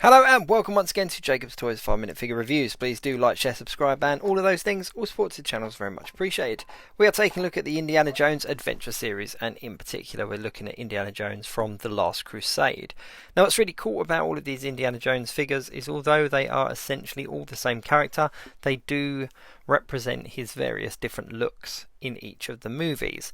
Hello and welcome once again to Jacob's Toys 5 Minute Figure Reviews. Please do like, share, subscribe and all of those things. All support to the channel is very much appreciated. We are taking a look at the Indiana Jones Adventure Series, and in particular we're looking at Indiana Jones from The Last Crusade. Now what's really cool about all of these Indiana Jones figures is although they are essentially all the same character, they do represent his various different looks in each of the movies.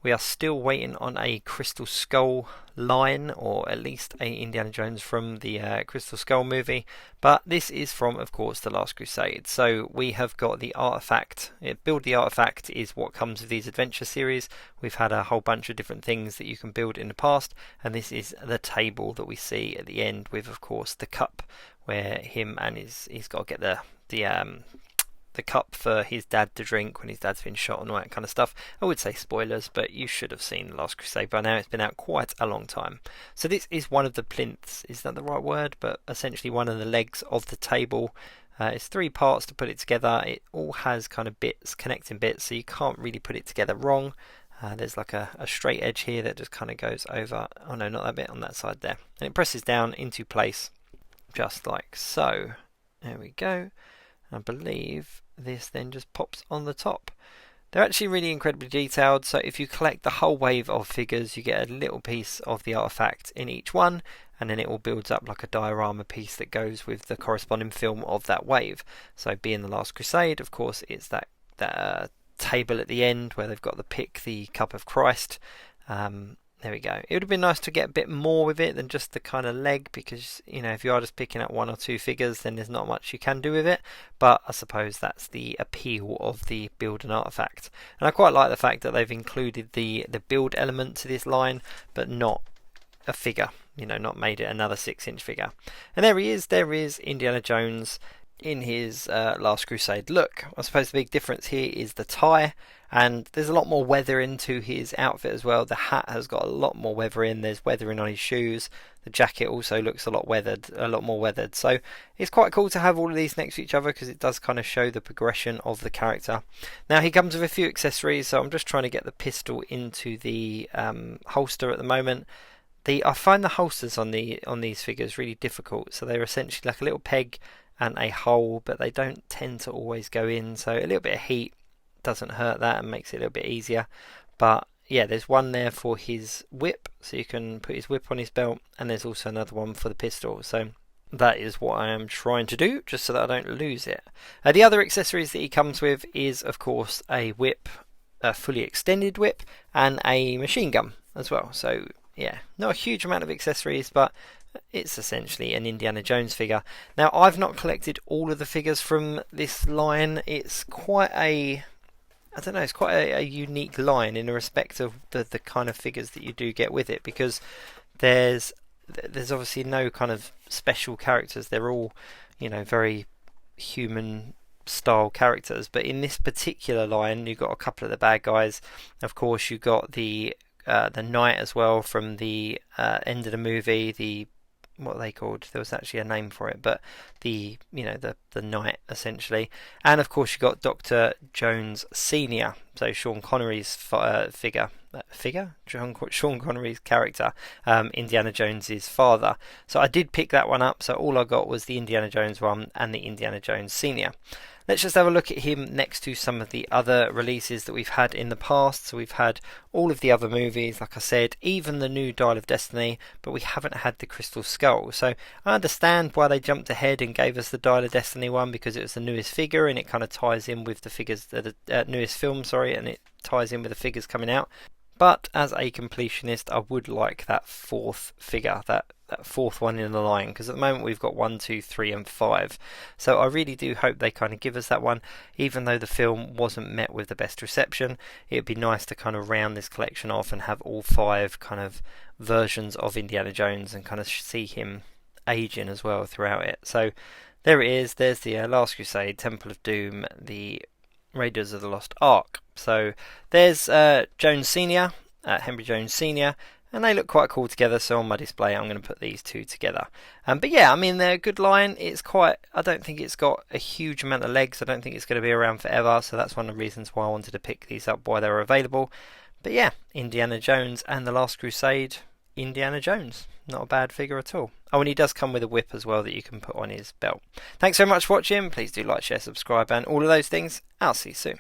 We are still waiting on a Crystal Skull line, or at least a Indiana Jones from the Crystal Skull movie, but this is from, of course, The Last Crusade. So we have got the artifact. Build the artifact is what comes with these adventure series. We've had a whole bunch of different things that you can build in the past, and this is the table that we see at the end with, of course, the cup where he's got to get the cup for his dad to drink when his dad's been shot and all that kind of stuff. I would say spoilers, but you should have seen The Last Crusade by now. It's been out quite a long time. So this is one of the plinths, is that the right word? But essentially one of the legs of the table. It's three parts to put it together. It all has kind of bits, connecting bits, so you can't really put it together wrong. There's like a straight edge here that just kind of goes over, oh no, not that bit, on that side there. And it presses down into place, just like so. There we go. I believe this then just pops on the top. They're actually really incredibly detailed, so if you collect the whole wave of figures you get a little piece of the artifact in each one, and then it all builds up like a diorama piece that goes with the corresponding film of that wave. So being The Last Crusade, of course, it's that table at the end where they've got the cup of Christ. There we go. It would have been nice to get a bit more with it than just the kind of leg, because, you know, if you are just picking up one or two figures, then there's not much you can do with it. But I suppose that's the appeal of the build and artifact. And I quite like the fact that they've included the build element to this line, but not a figure. You know, not made it another 6-inch figure. And there he is. There is Indiana Jones in his Last Crusade look. I suppose the big difference here is the tie, and there's a lot more weathering to his outfit as well. The hat has got a lot more weathering. There's weathering on his shoes. The jacket also looks a lot more weathered. So it's quite cool to have all of these next to each other, because it does kind of show the progression of the character. Now he comes with a few accessories, so I'm just trying to get the pistol into the holster at the moment. I find the holsters on these figures really difficult. So they're essentially like a little peg and a hole, but they don't tend to always go in, so a little bit of heat doesn't hurt that and makes it a little bit easier. But yeah, there's one there for his whip, so you can put his whip on his belt, and there's also another one for the pistol. So that is what I am trying to do, just so that I don't lose it. The other accessories that he comes with is, of course, a whip, a fully extended whip, and a machine gun as well. So yeah, not a huge amount of accessories, but it's essentially an Indiana Jones figure. Now, I've not collected all of the figures from this line. It's quite a unique line in the respect of the kind of figures that you do get with it, because there's obviously no kind of special characters. They're all, you know, very human style characters. But in this particular line, you've got a couple of the bad guys. Of course, you've got the knight as well from the end of the movie. What are they called? There was actually a name for it, but the knight essentially. And of course you got Dr. Jones Senior, so Sean Connery's Sean Connery's character, Indiana Jones's father. So I did pick that one up. So all I got was the Indiana Jones one and the Indiana Jones Senior. Let's just have a look at him next to some of the other releases that we've had in the past. So we've had all of the other movies, like I said, even the new Dial of Destiny, but we haven't had the Crystal Skull. So I understand why they jumped ahead and gave us the Dial of Destiny one, because it was the newest figure and it kind of ties in with the figures, the newest film, and it ties in with the figures coming out. But as a completionist, I would like that fourth figure, that fourth one in the line, because at the moment we've got 1, 2, 3 and 5. So I really do hope they kind of give us that one. Even though the film wasn't met with the best reception, it'd be nice to kind of round this collection off and have all 5 kind of versions of Indiana Jones and kind of see him aging as well throughout it. So there it is. There's the Last Crusade, Temple of Doom, the Raiders of the Lost Ark. So there's Jones Senior, Henry Jones Senior, and they look quite cool together. So on my display, I'm going to put these two together. But yeah, I mean, they're a good line. I don't think it's got a huge amount of legs. I don't think it's going to be around forever. So that's one of the reasons why I wanted to pick these up while they were available. But yeah, Indiana Jones and the Last Crusade Indiana Jones. Not a bad figure at all. Oh, and he does come with a whip as well that you can put on his belt. Thanks so much for watching. Please do like, share, subscribe, and all of those things. I'll see you soon.